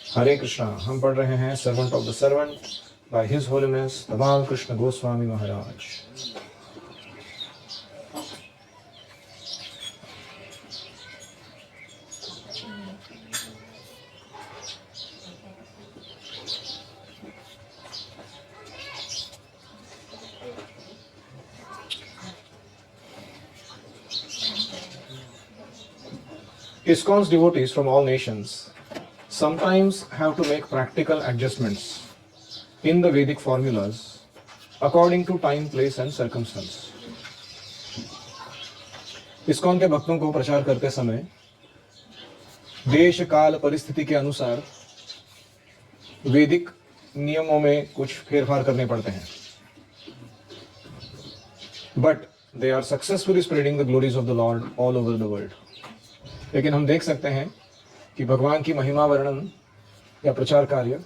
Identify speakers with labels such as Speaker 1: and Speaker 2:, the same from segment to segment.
Speaker 1: हरे कृष्णा। हम पढ़ रहे हैं servant of the servant by his holiness Dhamaal Krishna Goswami Maharaj. ISKCON's devotees from all nations sometimes have to make practical adjustments in the Vedic formulas according to time, place and circumstance. ISKCON के भक्तों को प्रचार करते समय देश काल परिस्थिति के अनुसार वैदिक नियमों में कुछ फेरफार करने पड़ते हैं, but they are successfully spreading the glories of the lord all over the world. लेकिन हम देख सकते हैं कि भगवान की महिमा वर्णन या प्रचार कार्य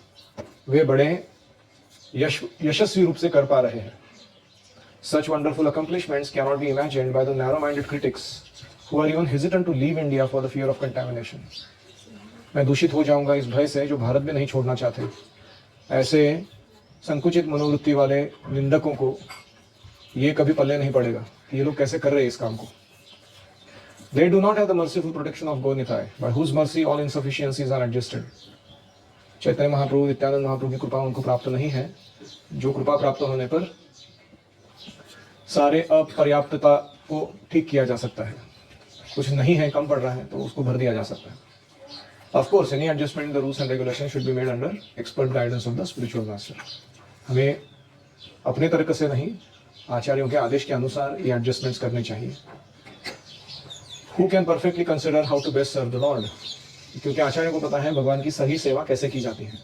Speaker 1: वे बड़े यशस्वी रूप से कर पा रहे हैं। Such wonderful accomplishments cannot be imagined by the narrow-minded critics who are even hesitant to leave India for the fear of contamination. मैं दूषित हो जाऊंगा इस भय से जो भारत में नहीं छोड़ना चाहते। ऐसे संकुचित मनोवृत्ति वाले निंदकों को ये कभी पल्ले नहीं पड़ेगा कि ये लोग कैसे कर रहे हैं इस काम को। They do not have the merciful protection of Gaur-Nitai, by whose mercy all insufficiencies are adjusted. Chaitanya Mahaprabhu Nityanand महाप्रभु की कृपा उनको प्राप्त नहीं है, जो कृपा प्राप्त होने पर सारे अपर्याप्तता को ठीक किया जा सकता है। कुछ नहीं है, कम पड़ रहा है तो उसको भर दिया जा सकता है। Of course, any adjustment in the rules and regulations should be made under expert guidance of the spiritual master. हमें अपने तरीके से नहीं, आचार्यों के आदेश के अनुसार ये एडजस्टमेंट्स करने चाहिए। Who can perfectly consider how to best serve the Lord? क्योंकि आचार्यों को पता है भगवान की सही सेवा कैसे की जाती है।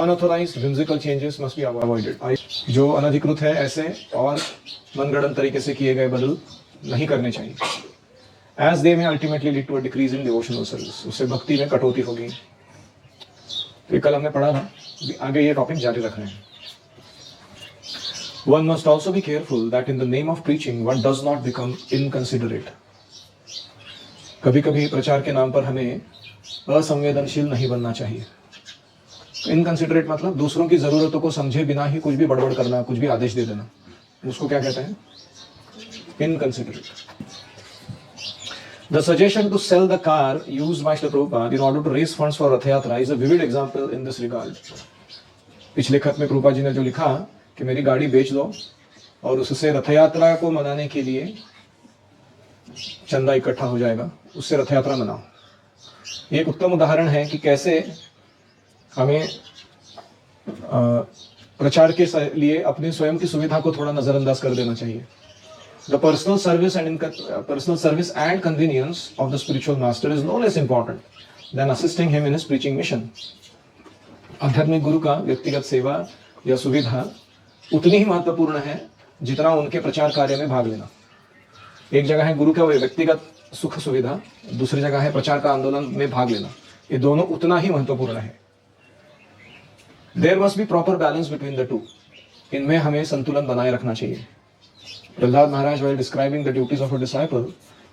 Speaker 1: Unauthorized whimsical changes must be avoided. जो अनधिकृत है ऐसे और मनगढ़ंत तरीके से किए गए बदल नहीं करने चाहिए। As they may ultimately lead to a decrease in devotional service. उससे भक्ति में कटौती होगी। तो कल हमने पढ़ा था, आगे ये टॉपिक जारी रख रहे हैं। One must also be careful that in the name of preaching one does not become inconsiderate. कभी कभी प्रचार के नाम पर हमें असंवेदनशील नहीं बनना चाहिए। इनकंसिडरेट मतलब दूसरों की जरूरतों को समझे बिना ही कुछ भी बड़बड़ करना, कुछ भी आदेश दे देना, उसको क्या कहते हैं? Inconsiderate. The suggestion to sell the car used by Srila Prabhupada in order to raise funds for Rath Yatra is a vivid example in this regard. पिछले खत में प्रभुपाद जी ने जो लिखा कि मेरी गाड़ी बेच दो और उससे रथ यात्रा को मनाने के लिए चंदा इकट्ठा हो जाएगा, उससे रथ यात्रा मनाओ। ये एक उत्तम उदाहरण है कि कैसे हमें प्रचार के लिए अपनी स्वयं की सुविधा को थोड़ा नजरअंदाज कर देना चाहिए। The personal service and convenience of the spiritual master is no less important than assisting him in his preaching mission. आध्यात्मिक गुरु का व्यक्तिगत सेवा या सुविधा उतनी ही महत्वपूर्ण है जितना उनके प्रचार कार्य में भाग लेना। एक जगह है गुरु का व्यक्तिगत सुख सुविधा, दूसरी जगह है प्रचार का आंदोलन में भाग लेना। ये दोनों उतना ही महत्वपूर्ण है। There must be proper balance between the two. इनमें हमें संतुलन बनाए रखना चाहिए। Prahlad Maharaj, while describing the duties of a disciple,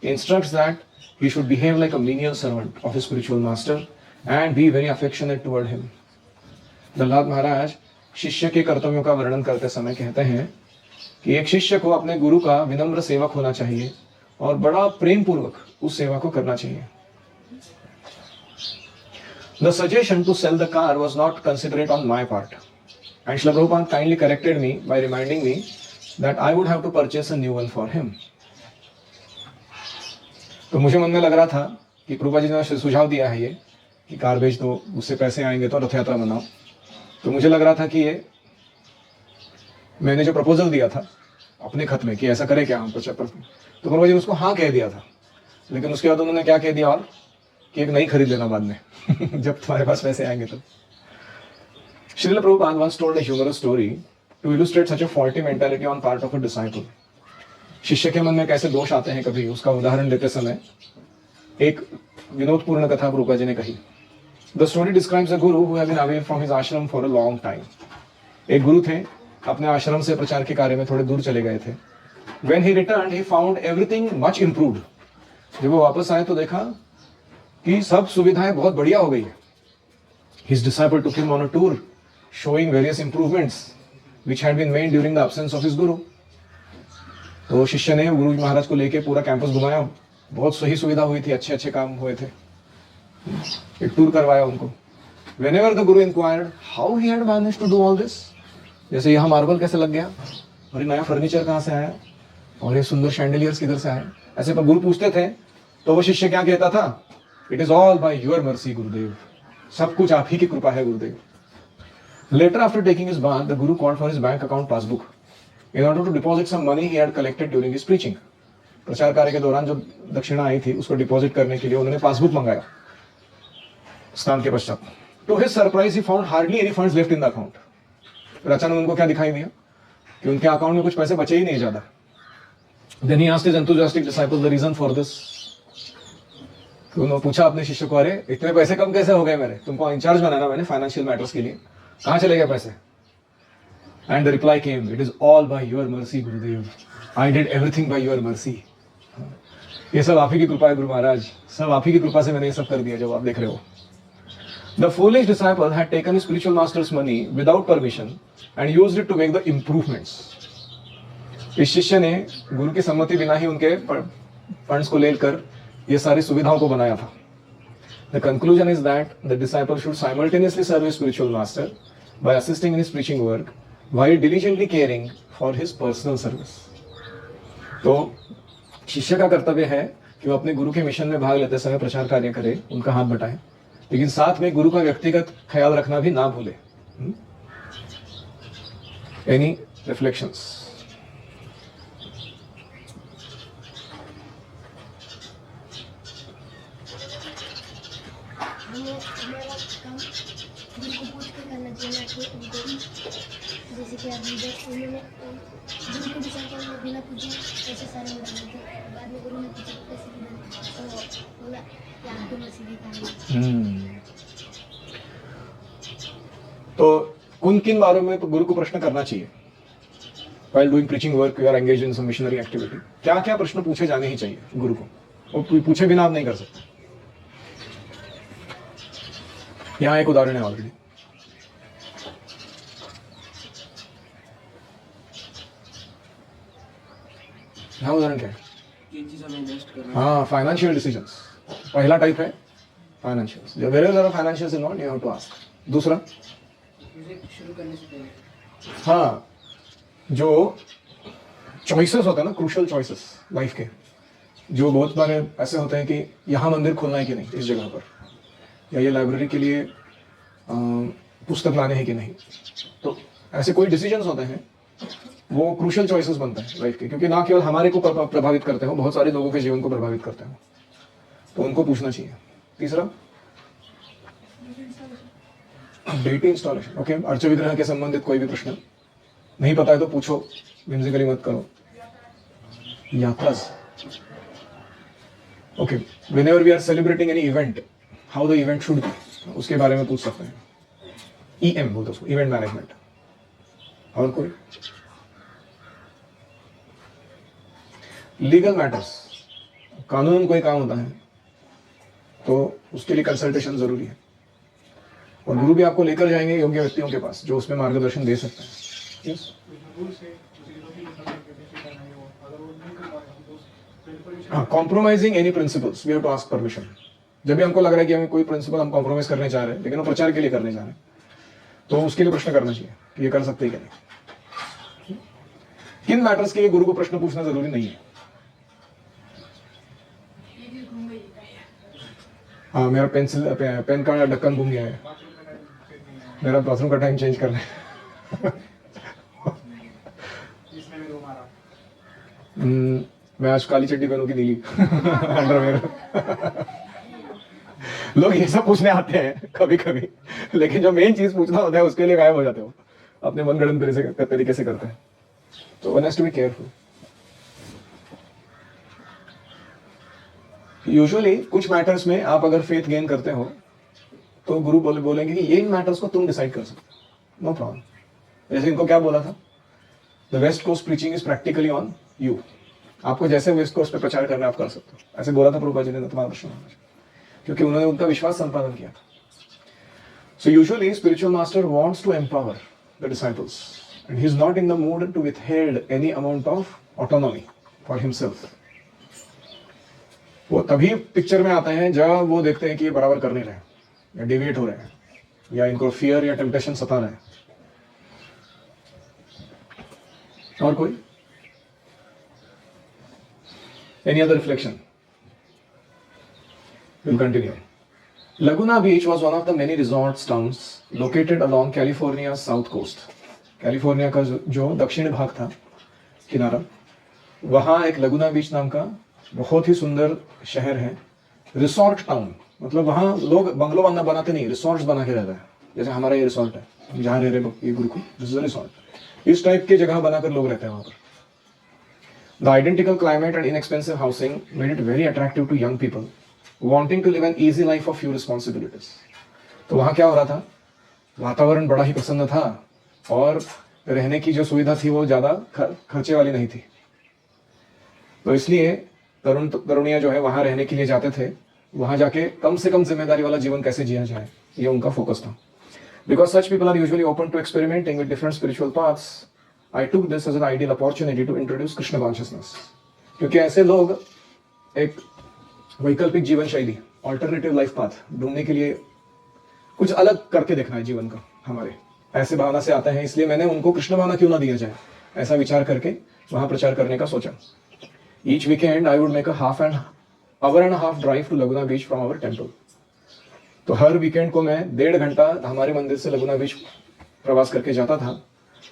Speaker 1: instructs that he should behave like a menial servant of his spiritual master and be very affectionate toward him. Prahlad महाराज शिष्य के कर्तव्यों का वर्णन करते समय कहते हैं कि एक शिष्य को अपने गुरु का विनम्र सेवक होना चाहिए और बड़ा प्रेम पूर्वक उस सेवा को करना चाहिए। The suggestion to sell the car was not considerate on my part, and Srila Prabhupada kindly corrected me by reminding me that I would have to purchase a new one for him. तो मुझे मन में लग रहा था कि प्रभुपाद जी ने सुझाव दिया है ये कि कार बेच दो, उससे पैसे आएंगे तो रथ यात्रा मनाओ। तो मुझे लग रहा था कि ये मैंने जो प्रपोजल दिया था अपने खत में कि ऐसा करें क्या हम प्रचार, तो प्रभुपाद जी ने उसको हाँ कह दिया था। लेकिन उसके बाद उन्होंने क्या कह दिया और कि एक नई खरीद लेना बाद में जब तुम्हारे पास पैसे आएंगे तो। Srila Prabhupada once told a humorous story to illustrate such a faulty mentality on part of a disciple. शिष्य के मन में कैसे दोष आते हैं कभी, उसका उदाहरण देते समय एक विनोदपूर्ण कथा प्रभुपाद जी ने कही। The story describes a guru who had been away from his ashram for a long time. एक गुरु थे, अपने आश्रम से प्रचार के कार्य में थोड़े दूर चले गए थे। When he returned, he found everything much improved. जब वो वापस आए तो देखा कि सब सुविधाएं बहुत बढ़िया हो गई है। His disciple took him on a tour, showing various improvements which had been made during the absence of his guru. तो शिष्य ने गुरु महाराज को लेके पूरा कैंपस घुमाया, बहुत सही सुविधा हुई थी, अच्छे अच्छे काम हुए थे, एक टूर करवाया उनको. Whenever the guru inquired how he had managed to do all this, जैसे यहाँ मार्बल कैसे लग गया, और ये नया फर्नीचर कहाँ से आया, और ये सुंदर शैंडलियर्स किधर से आए, ऐसे पर गुरु पूछते थे, तो वो शिष्य क्या कहता था? It is all by your mercy गुरुदेव, सब कुछ आप ही की कृपा है गुरुदेव. Later, after taking his bath, the guru called for his bank account passbook in order to deposit some money he had collected during his preaching. प्रचार कार्य के दौरान जो दक्षिणा आई थी उसको डिपॉजिट करने के लिए उन्होंने पासबुक मंगाया स्नान के पश्चात. To his surprise, he found hardly any funds left in the account. फिर अचानक उनको क्या दिखाई दिया कि उनके अकाउंट में कुछ पैसे बचे ही नहीं ज्यादा. Then he asked his enthusiastic disciple the reason for this. तो उन्होंने पूछा अपने शिष्य को, अरे इतने पैसे कम कैसे हो गए मेरे, तुमको इंचार्ज बनाना मैंने फाइनेंशियल मैटर्स के लिए, कहाँ चले गए पैसे? And the reply came, it is all by your mercy Gurudev, I did everything by your mercy. ये सब आप ही की कृपा है गुरु महाराज, सब आप ही की कृपा से मैंने ये सब कर दिया जो आप देख रहे हो. The foolish disciple had taken his spiritual master's money without permission and used it to make the improvements. इस शिष्य ने गुरु की सम्मति बिना ही उनके फंड्स को लेकर ये सारी सुविधाओं को बनाया था. The conclusion is that the disciple should simultaneously serve his spiritual master by assisting in his preaching work while diligently caring for his personal service. तो शिष्य का कर्तव्य है कि वो अपने गुरु के मिशन में भाग लेते समय प्रचार कार्य करे, उनका हाथ बटाए, लेकिन साथ में गुरु का व्यक्तिगत ख्याल रखना भी ना भूले. Any reflections?
Speaker 2: हमारा काम गुरु को पूछ कर करना चाहिए, ना कि उनको जैसे कि अभी उन्होंने गुरु को डिसाइड में बिना पूछे ऐसे सारे उड़ाने थे. बाद में गुरु ने पूछा कैसे तो बोला कि आपको मसीह दिखाएंगे.
Speaker 1: तो किन किन बारों में तो गुरु को प्रश्न करना चाहिए? While doing preaching work, you are engaged in some missionary activity. क्या क्या प्रश्न पूछे जाने ही चाहिए गुरु को, और पूछे बिना आप नहीं कर सकते. यहाँ एक उदाहरण है ऑलरेडी. यहाँ उदाहरण क्या है? हाँ, फाइनेंशियल डिसीजंस. पहला टाइप है फाइनेंशियल्स. जब where there are financials involved, you have to ask. दूसरा,
Speaker 3: शुरू करने से पहले,
Speaker 1: हाँ, जो चॉइसेस होते हैं ना, क्रूशियल चॉइसेस लाइफ के, जो बहुत बार ऐसे होते हैं कि यहाँ मंदिर खोलना है कि नहीं इस जगह पर, या ये लाइब्रेरी के लिए पुस्तक लाने हैं कि नहीं. तो ऐसे कोई डिसीजंस होते हैं, वो क्रूशियल चॉइसेस बनते हैं लाइफ के, क्योंकि ना केवल हमारे को प्रभावित करते हो, बहुत सारे लोगों के जीवन को प्रभावित करते हैं, तो उनको पूछना चाहिए. तीसरा, डेटी इंस्टॉलेशन. ओके, अर्च विग्रह के संबंधित कोई भी प्रश्न नहीं पता है तो पूछो, whimsically मत करो. यात्रास. Okay, whenever we are celebrating any event, how the event should be, उसके बारे में पूछ सकते हैं. EM बोलते हैं उसको, इवेंट मैनेजमेंट. और कोई लीगल मैटर्स, कानून कोई काम होता है तो उसके लिए कंसल्टेशन जरूरी है, और गुरु भी आपको लेकर जाएंगे योग्य व्यक्तियों के पास जो उसमें मार्गदर्शन दे सकते हैं. yes? हाँ, compromising any principles, we have to ask permission. जब भी हमको लग रहा है कि हमें कोई प्रिंसिपल हम कॉम्प्रोमाइज करने चाह रहे हैं, लेकिन वो प्रचार के लिए करने जा रहे हैं, तो उसके लिए प्रश्न करना चाहिए कि ये कर सकते हैं क्या नहीं. किन मैटर्स के लिए गुरु को प्रश्न पूछना जरूरी नहीं है. हाँ, मेरा पेन का ढक्कन घूम गया है, मेरा बाथरूम का टाइम चेंज करना है. मैं आज काली चड्डी पहनू की नीली अंडरवेयर. लोग ये सब पूछने आते हैं कभी कभी, लेकिन जो मेन चीज पूछना होता है उसके लिए गायब हो जाते हो, अपने मनगढ़ंत तरीके से करते हैं. तो one has to be careful. Usually कुछ मैटर्स में आप अगर फेथ गेन करते हो तो गुरु बोलेंगे कि ये इन मैटर्स को तुम डिसाइड कर सकते हो, नो प्रॉब्लम. जैसे इनको क्या बोला था, the west coast preaching is practically on you. आपको जैसे वेस्ट कोस्ट पे प्रचार करना आप कर सकते हो, ऐसे बोला था प्रभुपाद जी ने तुम्हारा प्रश्न, क्योंकि उन्होंने उनका विश्वास संपादन किया. So usually spiritual master wants to empower the disciples and he is not in the mood to withhold any amount of autonomy for himself. वो तभी पिक्चर में आते हैं जब वो देखते हैं कि ये बराबर कर नहीं रहे या डिविएट हो रहे हैं या इनको फियर या टेम्पटेशन सता रहे हैं. और कोई? Any other reflection? We'll continue. Laguna Beach was one of the many resort towns located along California's south coast. California का जो दक्षिण भाग था किनारा, वहाँ एक लगुना बीच नाम का बहुत ही सुंदर शहर है. रिसोर्ट टाउन मतलब वहाँ लोग बंगलो बनाते नहीं, रिसोर्ट्स बना के रहते हैं. जैसे हमारा ये रिसोर्ट है जहाँ रह रहे ये Gurukul, this is a resort. इस टाइप की जगह बनाकर लोग रहते हैं वहाँ पर. The identical climate and inexpensive housing made it very attractive to young people wanting to live an easy life of few responsibilities. तो वहाँ क्या हो रहा था, वातावरण बड़ा ही प्रसन्न था और रहने की जो सुविधा थी वो ज़्यादा खर्चे वाली नहीं थी. तो इसलिए तरुणियाँ जो है वहाँ रहने के लिए जाते थे. वहाँ जाके कम से कम जिम्मेदारी वाला जीवन कैसे जिया जाए ये उनका फोकस था. Because such people are usually open to experimenting with different spiritual paths, I took this as an ideal opportunity to introduce Krishna consciousness. क्योंकि ऐसे लोग एक वैकल्पिक जीवन शैली, ऑल्टरनेटिव लाइफ पाथ ढूंढने के लिए कुछ अलग करके देखना है जीवन का हमारे, ऐसे भावना से आते हैं. इसलिए मैंने उनको कृष्ण भावना क्यों ना दिया जाए, ऐसा विचार करके वहाँ प्रचार करने का सोचा. Each weekend I would make a hour and a half drive to Laguna Beach from our temple. तो हर वीकेंड को मैं 1.5 घंटा हमारे मंदिर से लगुना बीच प्रवास करके जाता था.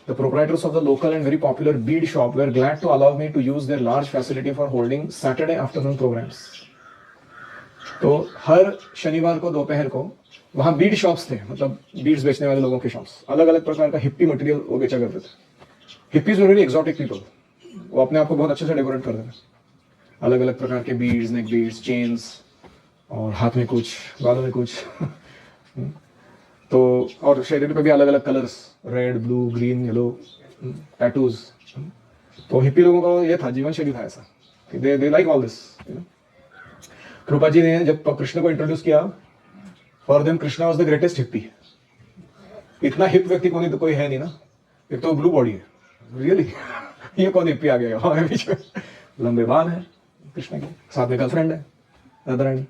Speaker 1: The proprietors of the local and very popular bead shop were glad to allow me to use their large facility for holding Saturday afternoon programs. तो हर शनिवार को दोपहर को वहाँ बीड शॉप्स थे, मतलब बीड्स बेचने वाले लोगों के शॉप्स. अलग अलग प्रकार का हिप्पी मटेरियल वो बेचा करते थे. Hippies were very exotic people. वो अपने आप को बहुत अच्छे से डेकोरेट करते थे. अलग अलग प्रकार के बीड्स, नेक बीड्स, चेन्स और हाथ में कुछ, बालों में कुछ. तो और शरीर पे भी अलग अलग colours, red, blue, green, yellow, tattoos. तो हिप्पी लोगों का ये था, जीवन शैली था ऐसा कि दे लाइक ऑल दिस. कृपा जी ने जब कृष्ण को इंट्रोड्यूस किया, for them Krishna was the greatest hippie. इतना हिप व्यक्ति कोई है नहीं ना. एक तो ब्लू बॉडी है, रियली ये कौन हिप्पी आ गया हमारे बीच में. लंबे बाल है कृष्ण के, साथ में गर्लफ्रेंड है राधा रानी,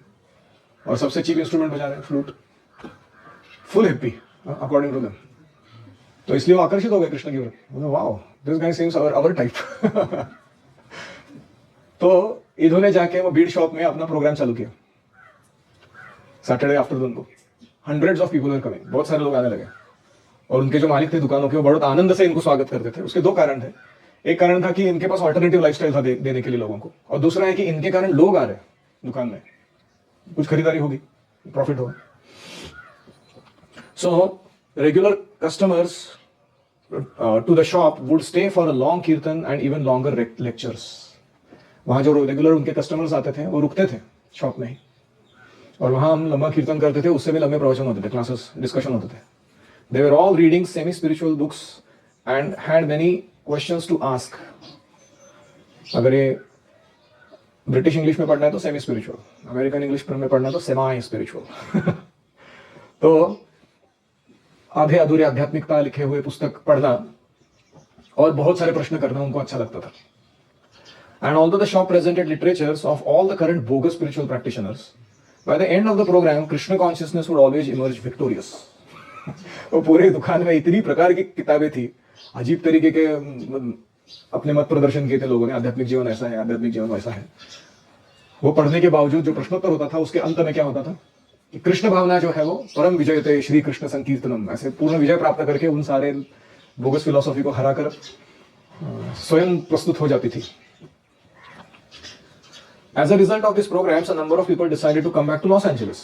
Speaker 1: और सबसे चीप इंस्ट्रूमेंट बजा रहे हैं flute. Full hippie according to them. तो इसलिए वो आकर्षित हो गए कृष्ण की ओर. Wow, this guy seems our type. तो इन्होंने जाके वो बीड शॉप में अपना प्रोग्राम चालू किया सैटरडे आफ्टरनून को. Hundreds of people were coming, बहुत सारे लोग आने लगे. और उनके जो मालिक थे दुकानों के, वो बहुत आनंद से इनको स्वागत करते थे. उसके 2 कारण थे. एक कारण था कि इनके पास ऑल्टरनेटिव लाइफस्टाइल था देने के लिए लोगों को, और दूसरा है कि इनके कारण लोग आ रहे दुकान में, कुछ खरीदारी होगी, प्रॉफिट होगा. So regular customers to the shop would stay for a long kirtan and even longer lectures. वहाँ जो रेगुलर उनके कस्टमर्स आते थे वो रुकते थे शॉप में ही, और वहाँ हम लंबा कीर्तन करते थे. उससे भी लंबे प्रवचन होते थे, क्लासेस, डिस्कशन होते थे. They were all reading semi-spiritual books and had many questions to ask. अगर ये ब्रिटिश इंग्लिश में पढ़ना है तो सेमी स्पिरिचुअल, अमेरिकन इंग्लिश में पढ़ना है तो सेमी स्पिरिचुअल. तो आधे अधूरे आध्यात्मिकता लिखे हुए पुस्तक पढ़ना और बहुत सारे प्रश्न करना उनको अच्छा लगता था. And although the shop presented literatures of all the current bogus spiritual practitioners, by the end of the program, Krishna consciousness would always emerge victorious. वो पूरे दुकान में इतनी प्रकार की किताबें थी, अजीब तरीके के अपने मत प्रदर्शन किए थे लोगों ने. आध्यात्मिक जीवन ऐसा है, आध्यात्मिक जीवन वैसा है. वो पढ़ने के बावजूद जो प्रश्नोत्तर होता था उसके अंत में क्या होता था कि कृष्ण भावना जो है वो परम विजय थे, श्री कृष्ण संकीर्तनम, ऐसे पूर्ण विजय प्राप्त करके उन सारे बोगस फिलोसॉफी को हराकर स्वयं प्रस्तुत हो जाती थी. As a result of these programs, a number of people decided to come back to Los Angeles.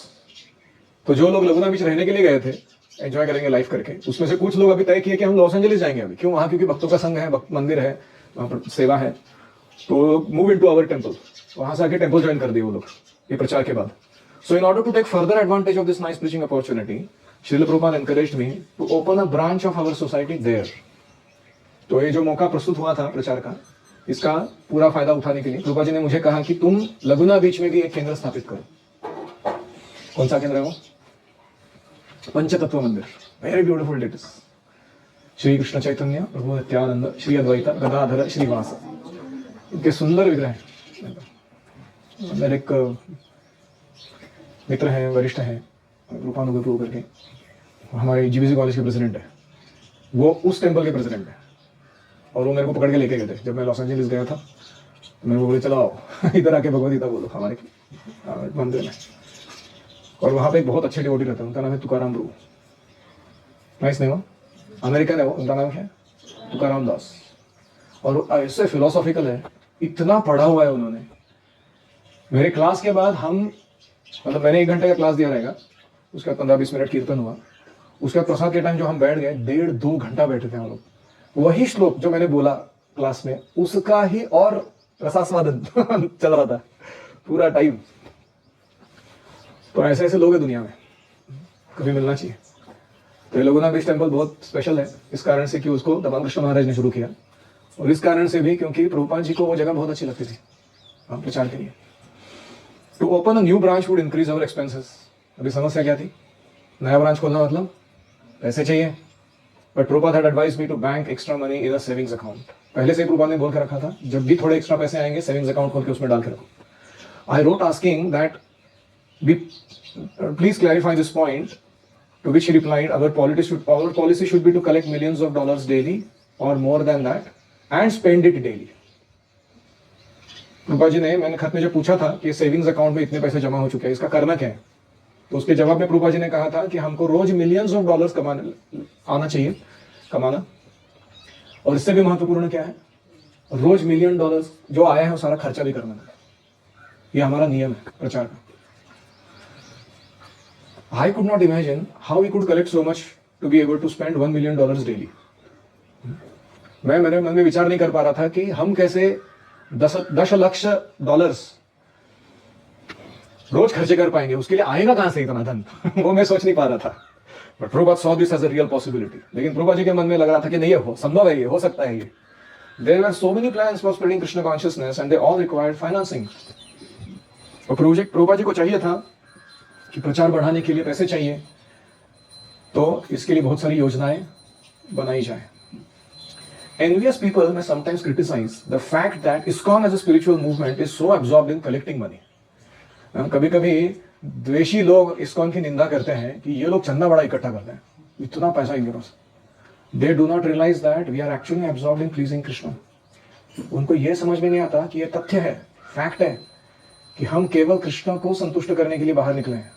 Speaker 1: तो जो लोग लगुना बीच रहने के लिए गए थे, एंजॉय करेंगे लाइफ करके, उसमें से कुछ लोग अभी तय किए कि हम लॉस एंजलिस जाएंगे अभी. क्यों? वहाँ क्योंकि भक्तों का संघ है, भक्त मंदिर है, वहाँ पर सेवा है. तो मूव इनटू आवर टेंपल, वहाँ से आके टेंपल ज्वाइन कर दिए वो लोग ये प्रचार के बाद. So in order to take further advantage of this nice preaching opportunity, Srila Prabhupada encouraged me to open a branch of our society there. तो ये जो मौका प्रस्तुत हुआ था प्रचार का, इसका पूरा फायदा उठाने के लिए प्रभुपा जी ने मुझे कहा कि तुम लगुना बीच में भी एक केंद्र स्थापित करो. कौन सा केंद्र है वो? पंचतत्व मंदिर, very beautiful details. Shri Krishna Chaitanya Prabhu Nityananda Shri Advaita Gadadhar Shrivas, इनके सुंदर विग्रह हैं। मेरे एक मित्र हैं, वरिष्ठ हैं, रूपानुग प्रभु करके, हमारे जीबीसी कॉलेज के प्रेसिडेंट है, वो उस टेम्पल के प्रेसिडेंट है। और वो मेरे को पकड़ के लेके गए थे जब मैं लॉस एंजलिस गया था। तो मेरे को बोले चलो आओ इधर आके भगवद गीता बोलो हमारे मंदिर में। और वहाँ पे एक बहुत अच्छे डिवोटी रहते हैं, उनका नाम है तुकाराम प्रभु। नाइस नेम, अमेरिकन है वो, उनका नाम क्या है? तुकाराम दास। और वो ऐसे फिलोसॉफिकल है, इतना पढ़ा हुआ है उन्होंने। मेरे क्लास के बाद हम, मतलब मैंने 1 घंटे का क्लास दिया रहेगा, उसका 15-20 मिनट कीर्तन हुआ, उसका प्रसाद के टाइम जो हम बैठ गए 1.5-2 घंटा बैठे थे हम लोग। वही श्लोक जो मैंने बोला क्लास में, उसका ही और रसास्वादन चल रहा था पूरा टाइम। तो ऐसे ऐसे लोग हैं दुनिया में, कभी मिलना चाहिए। तो ये लोगों बीच टेम्पल बहुत स्पेशल है इस कारण से कि उसको दमान कृष्ण महाराज ने शुरू किया, और इस कारण से भी क्योंकि प्रभुपाद जी को वो जगह बहुत अच्छी लगती थी प्रचार के लिए। To open a new branch would increase our expenses. अभी समस्या क्या थी? नया ब्रांच खोलना मतलब पैसे चाहिए। But Prabhupada had advised me to bank extra money in a savings account. पहले से प्रभुपाद ने बोल के रखा था, जब भी थोड़े एक्स्ट्रा पैसे आएंगे सेविंग्स अकाउंट खोल के उसमें डाल के रखो। I wrote asking that be please clarify this point, to which he replied, our policy should be to collect millions of dollars daily or more than that and spend it daily. रूपा जी ने, मैंने खत में जो पूछा था कि savings account में इतने पैसे जमा हो चुके हैं, इसका करना क्या है, तो उसके जवाब में रूपा जी ने कहा था कि हमको रोज मिलियंस ऑफ डॉलर्स आना चाहिए, कमाना। और इससे भी महत्वपूर्ण क्या है, रोज $1 मिलियन जो आया है वो सारा खर्चा भी करना है। ये हमारा नियम है प्रचार का। I could not imagine how we could collect so much to be able to spend $1 million daily. मैं मेरे मन में विचार नहीं कर पा रहा था कि हम कैसे 10 लाख डॉलर्स रोज खर्चे कर पाएंगे, उसके लिए आएगा कहां से इतना धन वो मैं सोच नहीं पा रहा था। But Prabhupada saw this as a real possibility. लेकिन प्रभुपाद जी के मन में लग रहा था कि नहीं, ये संभव है, ये हो सकता है। ये There were so many plans for spreading Krishna consciousness and they all required financing. और प्रभुपाद जी को चाहिए था कि प्रचार बढ़ाने के लिए पैसे चाहिए, तो इसके लिए बहुत सारी योजनाएं बनाई जाए। Envious people may sometimes criticize the fact that ISKCON as a spiritual movement is so absorbed in collecting money. कभी कभी द्वेषी लोग ISKCON की निंदा करते हैं कि ये लोग चंदा बड़ा इकट्ठा करते हैं, इतना पैसा इनके पास। They do not realize that we are actually absorbed in pleasing Krishna. उनको ये समझ में नहीं आता कि ये तथ्य है, फैक्ट है कि हम केवल कृष्ण को संतुष्ट करने के लिए बाहर निकले हैं,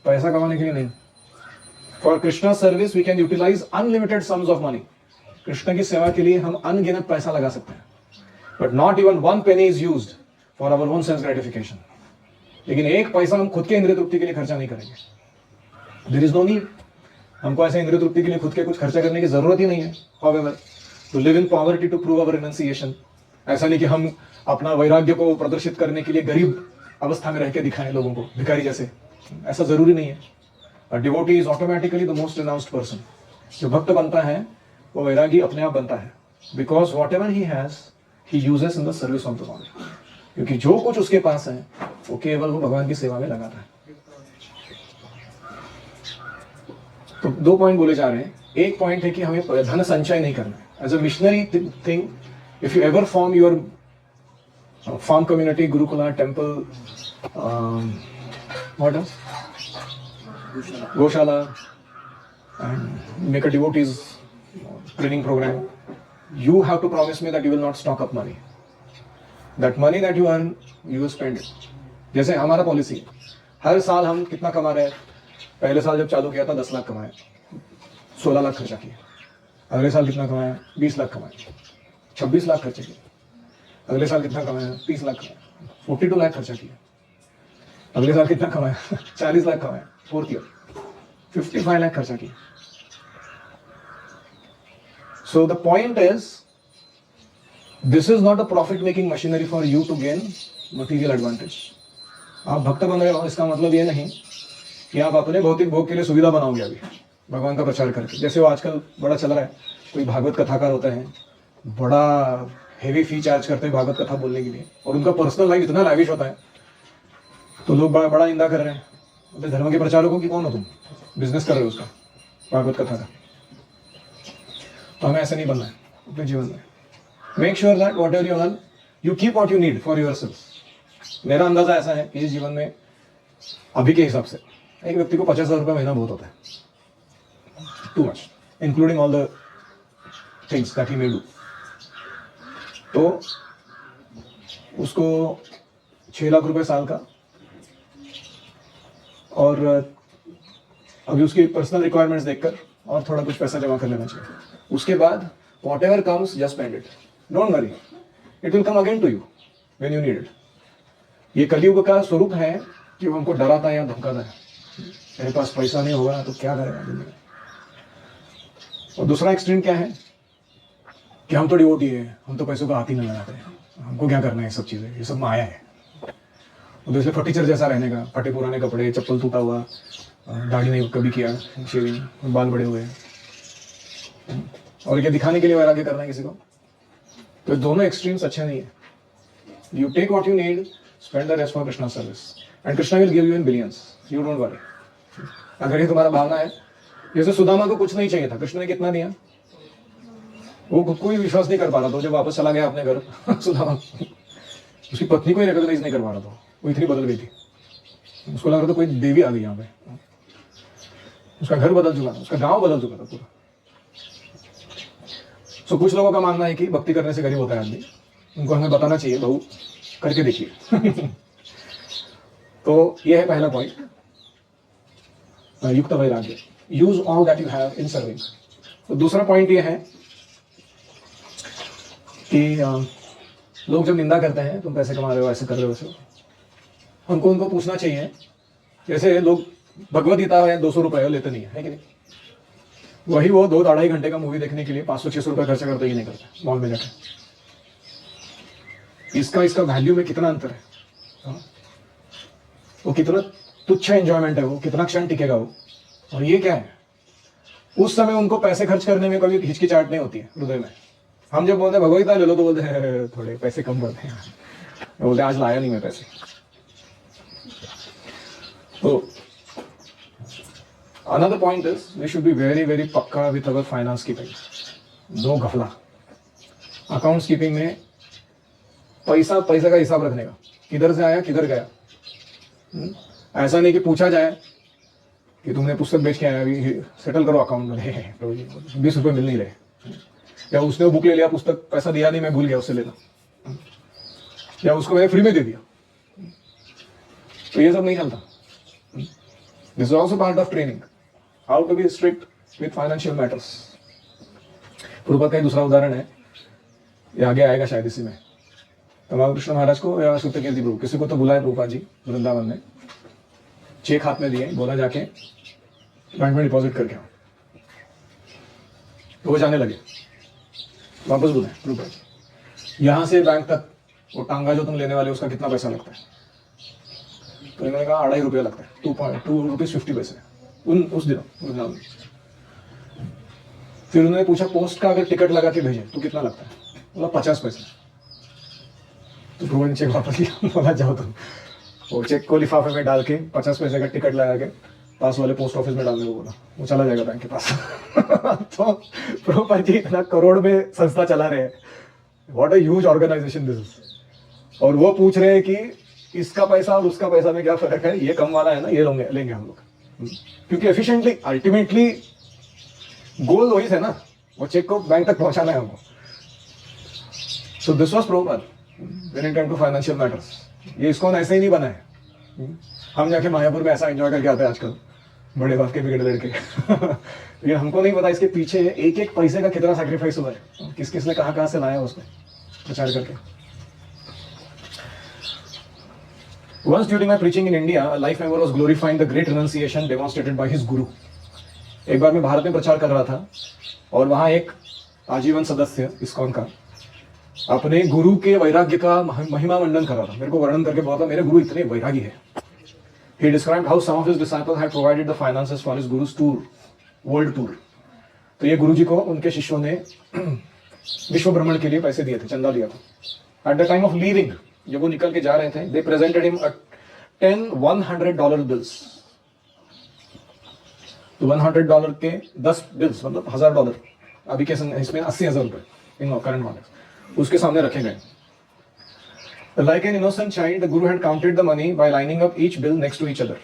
Speaker 1: पैसा कमाने के लिए नहीं। For Krishna service we can utilize unlimited sums of money. Krishna की सेवा के लिए हम अनगिनत पैसा लगा सकते हैं, but not even 1 penny is used for our own sense gratification. लेकिन 1 पैसा हम खुद के इंद्रिय तृप्ति के लिए खर्चा नहीं करेंगे। There is no need. हमको ऐसे इंद्रिय तृप्ति के लिए खुद के कुछ खर्चा करने की जरूरत ही नहीं है। However to live in poverty to prove our renunciation. ऐसा नहीं कि हम अपना वैराग्य को प्रदर्शित करने के लिए गरीब अवस्था में रह के दिखाएं लोगों को, भिखारी जैसे, ऐसा जरूरी नहीं है। A devotee is automatically the most renounced person. जो भक्त बनता है वो वैरागी अपने आप बनता है, because whatever he has, he uses in the service of the Lord. क्योंकि जो कुछ उसके पास है वो केवल वो भगवान की सेवा में लगाता है। तो 2 पॉइंट बोले जा रहे हैं। एक पॉइंट है कि हमें धन संचय नहीं करना है। As a missionary thing, if you ever form your farm community, Gurukula, temple, what else? Goshala, and make a devotees training program. You have to promise me that you will not stock up money. That money that you earn, you will spend it. जैसे हमारा policy, हर साल हम कितना कमा रहे हैं। पहले साल जब चालू किया था 10 लाख कमाए, 16 लाख खर्चा किए। अगले साल कितना कमाया? 20 लाख कमाए, 26 लाख खर्चे किए। अगले साल कितना कमाया? 30 लाख कमाया, 42 लाख खर्चा किया। अगले साल कितना कमाया? 40 लाख कमाया। 4th year 55 लाख खर्चा किया। So the point is, this is not a profit making machinery for you to gain material advantage. आप भक्त बन रहे हो इसका मतलब ये नहीं कि आप अपने भौतिक भोग के लिए सुविधा बनाओगे अभी भगवान का प्रचार करके। जैसे वो आजकल बड़ा चल रहा है, कोई भागवत कथाकार होते हैं, बड़ा हेवी फी चार्ज करते हैं भागवत कथा बोलने के लिए, और उनका पर्सनल लाइफ इतना लैविश होता है तो लोग बड़ा निंदा कर रहे हैं। अपने धर्म के प्रचारकों की कौन हो तुम? बिजनेस कर रहे हो उसका, भागवत कथा का। तो हमें ऐसे नहीं बनना है अपने जीवन में। Make sure that what ever you earn you keep what you need for yourself. मेरा अंदाजा ऐसा है कि इस जीवन में अभी के हिसाब से एक व्यक्ति को 50,000 रुपये महीना बहुत होता है, too much, including all the things that he may do. तो उसको 6 लाख रुपए साल का, और अभी उसकी पर्सनल रिक्वायरमेंट्स देखकर और थोड़ा कुछ पैसा जमा कर लेना चाहिए। उसके बाद whatever comes just spend it, don't worry, it will come again to you when you need it. ये कलयुग का स्वरूप है कि वो हमको डराता है या धमकाता है, मेरे पास पैसा नहीं होगा तो क्या करेगा जिंदगी। और दूसरा एक्सट्रीम क्या है कि हम तो डिवोटी है, हम तो पैसों का हाथ ही नहीं लगाते हैं, हमको क्या करना है ये सब चीज़ें, ये सब माया है। और दूसरे फटीचर जैसा रहने का, फटे पुराने कपड़े, चप्पल टूटा हुआ, दाढ़ी नहीं कभी किया, शेविंग, बाल बड़े हुए, और क्या दिखाने के लिए वैराग्य करना है किसी को। तो दोनों एक्सट्रीम्स अच्छे नहीं है। You take what you need, spend the rest for Krishna service and Krishna will give you in billions, you don't worry. अगर ये तुम्हारा भावना है, जैसे सुदामा को कुछ नहीं चाहिए था, कृष्ण ने कितना दिया, वो खुद को ही विश्वास नहीं कर पा रहा था जब वापस चला गया अपने घर। सुदामा उसकी पत्नी को ही रिकॉग्नाइज नहीं कर पा रहा था, वो इतनी बदल गई थी, उसको लग रहा था कोई देवी आ गई यहाँ पे। उसका घर बदल चुका था, उसका गांव बदल चुका था पूरा। सो कुछ लोगों का मानना है कि भक्ति करने से गरीब होता है आदमी, उनको हमें बताना चाहिए बहू करके देखिए। तो ये है पहला पॉइंट, युक्त वैराग्य, use all that you have in serving. तो दूसरा पॉइंट ये है कि लोग जब निंदा करते हैं, तुम पैसे कमा रहे हो, ऐसे कर रहे हो, वैसे, हमको उनको पूछना चाहिए, जैसे लोग भगवत गीता है 200 रुपये लेते नहीं है कि नहीं, वही वो 2-2.5 घंटे का मूवी देखने के लिए 500-600 रुपये खर्चा करते ही नहीं करते मॉल में जाकर। इसका वैल्यू में कितना अंतर है, हाँ? वो कितना तुच्छ एंजॉयमेंट है, वो कितना क्षण टिकेगा वो। और ये क्या है, उस समय उनको पैसे खर्च करने में कभी हिचकिचाहट नहीं होती है हृदय में। हम जब बोलते हैं भगवत गीता ले लो तो बोलते हैं थोड़े पैसे कम करते हैं, बोलते आज लाया नहीं मैं पैसे। तो another point is we should be very very पक्का with our finance keeping, no घफला। अकाउंट्स कीपिंग में पैसा का हिसाब रखने का, किधर से आया किधर गया। ऐसा नहीं कि पूछा जाए कि तुमने पुस्तक बेच के आया, अभी सेटल करो अकाउंट में, तो 20 रुपये मिल नहीं रहे, या उसने बुक ले लिया, पुस्तक पैसा दिया नहीं, मैं भूल गया उससे लेना, या उसको मैंने फ्री में दे दिया। तो ये सब नहीं चलता। This is also part of training, how to be strict with financial matters. Prabhupada का एक दूसरा उदाहरण है, ये आगे आएगा शायद इसी में। तमाम कृष्ण महाराज को या सुत कीर्ति प्रभु, किसी को तो बुलाए प्रभुपाद जी वृंदावन में, चेक हाथ में दिए, बोला जाके बैंक में डिपॉजिट करके आओ। तो वो जाने लगे, वापस बुलाए प्रभुपाद जी, यहाँ से बैंक तक वो टांगा जो तुम लेने वाले उसका कितना पैसा लगता है? तो इन्होंने कहा 2.5 रुपया लगता है, 2.2 रुपीज 50 पैसे उस दिन वृंदावन में। फिर उन्होंने पूछा पोस्ट का अगर टिकट लगा के भेजे तो कितना लगता है? बोला 50 पैसे। तो प्रभु ने चेक वापस लिया, बोला जाओ तुम वो चेक को लिफाफे में डाल के 50 पैसे का टिकट लगा के पास वाले पोस्ट ऑफिस में डालने को बोला, वो चला जाएगा बैंक के पास। तो प्रभुपाद जी इतना करोड़ में संस्था चला रहे हैं, what a huge organization this is. और वो पूछ रहे हैं कि इसका पैसा और उसका पैसा में क्या फर्क है, ये कम वाला है ना, ये लेंगे हम लोग, क्योंकि एफिशिएंटली अल्टीमेटली गोल वही है ना, वो चेक को बैंक तक पहुंचाना है हमको। So this was Prabhupada when it come to financial matters. ये इसको ऐसे ही नहीं बना है, हम जाके मायापुर में ऐसा एंजॉय करके आते हैं आजकल, बड़े बाप के बिगड़े लड़के। ये हमको नहीं पता इसके पीछे एक एक पैसे का कितना सैक्रिफाइस हुआ है, किस किसने कहाँ से लाया उसको प्रचार करके। Once during my preaching in India, a life member was glorifying the great renunciation demonstrated by his guru. एक बार मैं भारत में प्रचार कर रहा था और वहाँ एक आजीवन सदस्य इस्कॉन का अपने गुरु के वैराग्य का महिमा मंडन कर रहा था। मेरे को वर्णन करके बोला था मेरे गुरु इतने वैरागी है। He described how some of his disciples had provided the finances for his guru's tour, world tour. तो ये गुरुजी को उनके शिष्यों ने विश्व भ्रमण के लिए पैसे दिए थे, चंदा दिया था। At the time of leaving, जब वो निकल के जा रहे थे, they presented him a 10 $100 bills, तो $100 के 10 बिल्स मतलब $1000 अभी के इसमें 80,000 रुपए इन करंट कॉन्टेक्स्ट उसके सामने रखे गए. Like an innocent child, the Guru had counted the money by lining up each bill next to each other.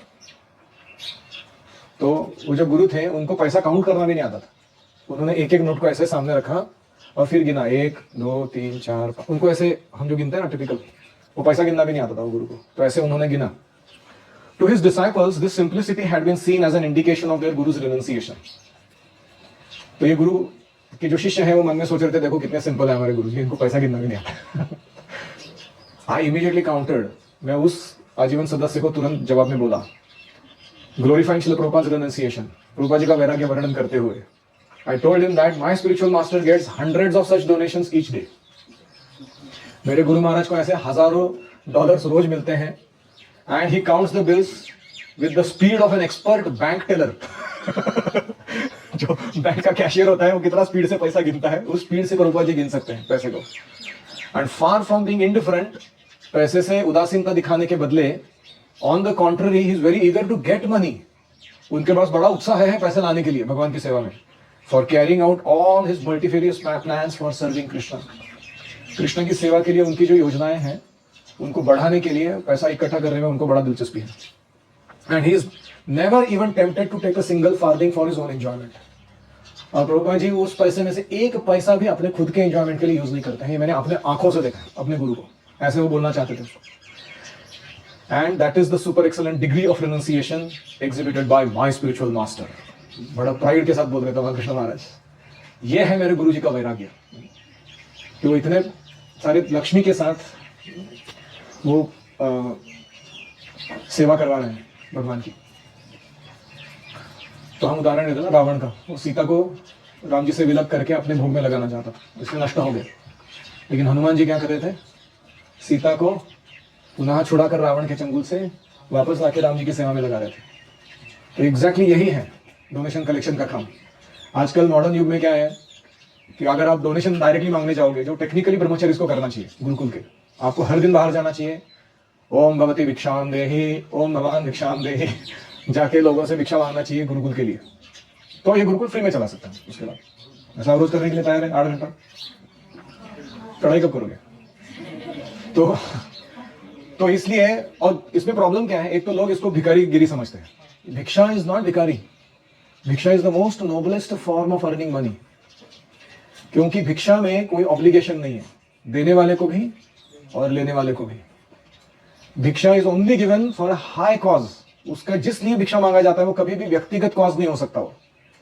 Speaker 1: तो वो जो गुरु थे उनको पैसा काउंट करना भी नहीं आता था. उन्होंने एक एक नोट को ऐसे सामने रखा और फिर गिना 1 2 3 4 5. उनको ऐसे हम जो गिनते हैं ना टिपिकल, वो पैसा गिनना भी नहीं आता था वो गुरु को, तो ऐसे उन्होंने गिना. To his disciples, this simplicity had been seen as an indication of their guru's renunciation. तो ये गुरु के जो शिष्य हैं वो मन में सोच रहे थे, देखो कितने सिंपल है हमारे गुरु जी, इनको पैसा गिनना भी नहीं आता. I immediately countered. मैं उस आजीवन सदस्य को तुरंत जवाब में बोला, glorifying Srila Prabhupada's renunciation, Prabhupada ji का वैराग्य वर्णन करते हुए, I told him that my spiritual master gets hundreds of such donations each day. मेरे गुरु महाराज को ऐसे हजारों डॉलर्स रोज मिलते हैं, and he counts the bills with the speed of an expert bank teller. जो बैंक का कैशियर होता है वो कितना स्पीड से पैसा गिनता है, उस स्पीड से प्रभुपाद जी गिन सकते हैं पैसे को. And far from being indifferent, पैसे से उदासीनता दिखाने के बदले, on the contrary, he is very eager to get money. उनके पास बड़ा उत्साह है पैसे लाने के लिए भगवान की सेवा में. For carrying out all his multifarious plans for serving Krishna. Krishna की सेवा के लिए उनकी जो योजनाएं हैं, उनको बढ़ाने के लिए पैसा इकट्ठा करने में उनको बड़ा दिलचस्पी है. And he is never even tempted to take a single farthing for his own enjoyment. और प्रभुपाद जी उस पैसे में से एक पैसा भी अपने खुद के एंजॉयमेंट के लिए यूज नहीं करते हैं. ये मैंने अपने आंखों से देखा है अपने गुरु को, ऐसे वो बोलना चाहते थे. And that is the super excellent degree of renunciation exhibited by my spiritual master. बड़ा प्राइड के साथ बोल रहे थे कृष्ण महाराज, ये है मेरे गुरु जी का वैराग्य कि वो इतने सारे लक्ष्मी के साथ वो सेवा करवा रहे हैं भगवान की. तो हम उदाहरण देते ना रावण का, वो सीता को राम जी से विलग करके अपने भोग में लगाना चाहता था, इसलिए नष्ट हो गया. लेकिन हनुमान जी क्या कर रहे थे, सीता को पुनः छुड़ाकर रावण के चंगुल से वापस लाके राम जी की सेवा में लगा रहे थे. तो एग्जैक्टली यही है डोनेशन कलेक्शन का काम. आजकल मॉडर्न युग में क्या है कि अगर आप डोनेशन डायरेक्टली मांगने जाओगे, जो टेक्निकली ब्रह्मचर्य इसको करना चाहिए गुरुकुल के, आपको हर दिन बाहर जाना चाहिए, ओम भगवती भिक्षाम देहि, ओम भगवान भिक्षाम देहि, जाके लोगों से भिक्षा मांगना चाहिए गुरुकुल के लिए. तो ये गुरुकुल फ्री में चला सकता है. उसके बाद ऐसा रोज करने के लिए तैयार है 8 घंटा, चढ़ाई कब करोगे? तो इसलिए, और इसमें प्रॉब्लम क्या है, एक तो लोग इसको भिखारी गिरी समझते हैं. भिक्षा इज नॉट भिखारी, भिक्षा is the most noblest form of earning money. क्योंकि भिक्षा में कोई ऑब्लिगेशन नहीं है, देने वाले को भी और लेने वाले को भी. भिक्षा is only given for a high cause. उसका जिस लिए भिक्षा मांगा जाता है वो कभी भी व्यक्तिगत कॉज नहीं हो सकता. वो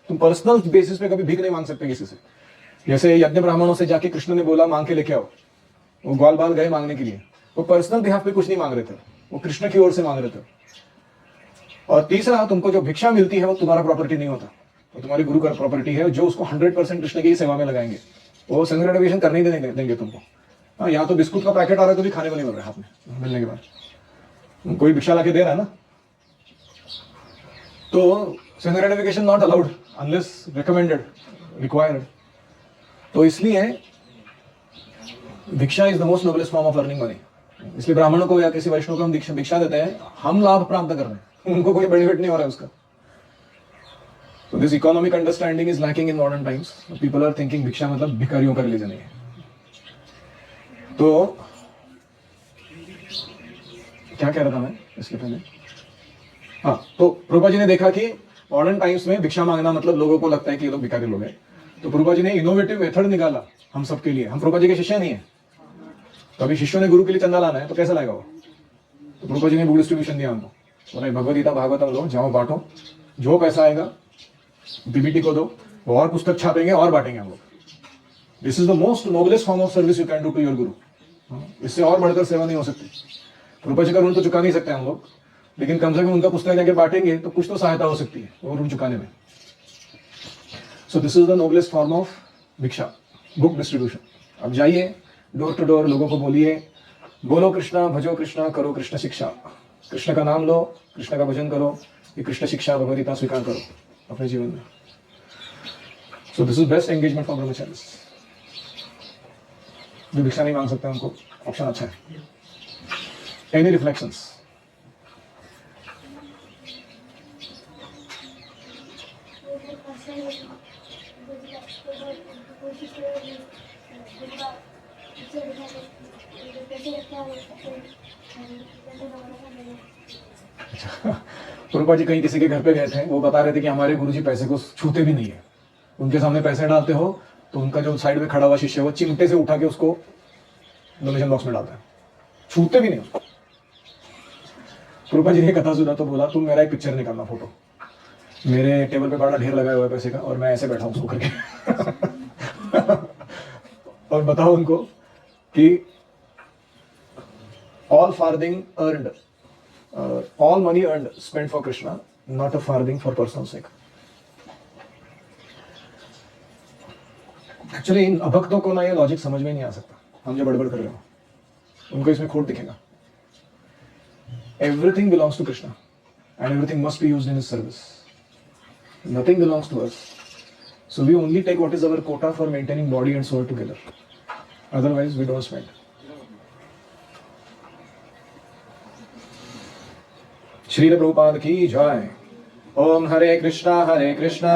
Speaker 1: तुम पर्सनल बेसिस पे कभी भीख नहीं मांग सकते किसी से. जैसे यज्ञ ब्राह्मणों से जाके कृष्ण ने बोला मांग के लेके आओ, वो ग्वाल बाल गए मांगने के लिए, वो पर्सनल बिहाफ पे कुछ नहीं मांग रहे थे, वो कृष्ण की ओर से मांग रहे थे. और तीसरा, तुमको जो भिक्षा मिलती है वो तुम्हारा प्रॉपर्टी नहीं होता, वो तुम्हारे गुरु का प्रॉपर्टी है, जो उसको 100% कृष्ण की सेवा में लगाएंगे. वो सेग्रीगेशन करने ही देंगे तुमको. हाँ, यहाँ तो बिस्कुट का पैकेट आ रहा है तो भी खाने को नहीं मिल रहा है हाथ में मिलने के बाद. कोई भिक्षा लाके दे रहा है ना, तो segregation not allowed unless recommended, required. तो इसलिए भिक्षा is the most noblest form of earning money. इसलिए ब्राह्मणों को या किसी वैष्णव को हम भिक्षा देते हैं, हम लाभ प्राप्त कर रहे हैं, उनको कोई बेनिफिट नहीं हो रहा है उसका. So this economic understanding is lacking in modern times. People are thinking भिक्षा मतलब भिखारियों का रिलीजन है. तो क्या कह रहा था मैं इसके पहले? हाँ, तो प्रभुपाद जी ने देखा कि मॉडर्न टाइम्स में भिक्षा मांगना मतलब लोगों को लगता है कि ये लोग भिखारी लोग हैं. तो प्रभुपाद जी ने इनोवेटिव मेथड निकाला हम सबके लिए. हम प्रभुपाद जी के शिष्य नहीं है, तो अभी शिष्यों ने गुरु के लिए चंदा लाना है तो कैसे लाएगा वो? तो प्रभुपाद जी ने बुक डिस्ट्रीब्यूशन दिया हमको, बोला भगवद गीता भागवतम लो, जाओ बांटो, जो पैसा आएगा बीबीटी को दो, वो और पुस्तक छापेंगे और बांटेंगे हम लोग. This is the most noblest form of service you can do to your guru. इससे और बढ़कर सेवा नहीं हो सकती. प्रभुपाद जी का ऋण तो चुका नहीं सकते हम लोग, लेकिन कम से कम उनका पुस्तक जाके बांटेंगे तो कुछ तो सहायता हो सकती है वो ऋण चुकाने में. So this is the noblest form of भिक्षा, बुक डिस्ट्रीब्यूशन. अब जाइए डोर टू डोर, लोगों को बोलिए, बोलो कृष्णा, भजो कृष्णा, करो कृष्ण शिक्षा. कृष्ण का नाम लो, कृष्ण का भजन करो, ये कृष्ण शिक्षा भगवद गीता स्वीकार करो अपने जीवन में. So this is best engagement for ब्रह्मचारी. जो भिक्षा नहीं मांग सकते उनको ऑप्शन अच्छा है. Any reflections?
Speaker 2: कोशिश करें गुरु का पिक्चर दिखाने कैसे रखा है कैसे बनाना।
Speaker 1: प्रभुपाद जी कहीं किसी के घर पे गए थे, वो बता रहे थे कि हमारे गुरुजी पैसे को छूते भी नहीं है। उनके सामने पैसे डालते हो तो उनका जो साइड में खड़ा हुआ शिष्य है वो चिमटे से उठा के उसको डोनेशन बॉक्स में डालता है, छूते भी नहीं उसको। प्रभुपाद जी ने कथा सुना तो बोला तुम मेरा एक पिक्चर निकालना फोटो, मेरे टेबल पे बड़ा ढेर लगाया हुआ है पैसे का और मैं ऐसे बैठा हूं सो करके और बताओ उनको कि all farthing earned, all money earned spent for Krishna, not a farthing for personal sake. Actually इन अभक्तों को ना ये लॉजिक समझ में नहीं आ सकता, हम जो बड़बड़ कर रहे हो उनको इसमें खोट दिखेगा। Everything belongs to Krishna and everything must be used in his service, nothing belongs to us, so we only take what is our quota for maintaining body and soul together, otherwise we don't spend. Srila Prabhupada की जय। ओम हरे कृष्णा कृष्णा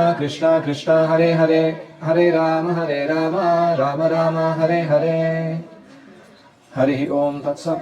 Speaker 1: कृष्णा हरे हरे, हरे राम राम राम हरे हरे। हरि ओम तत्सत।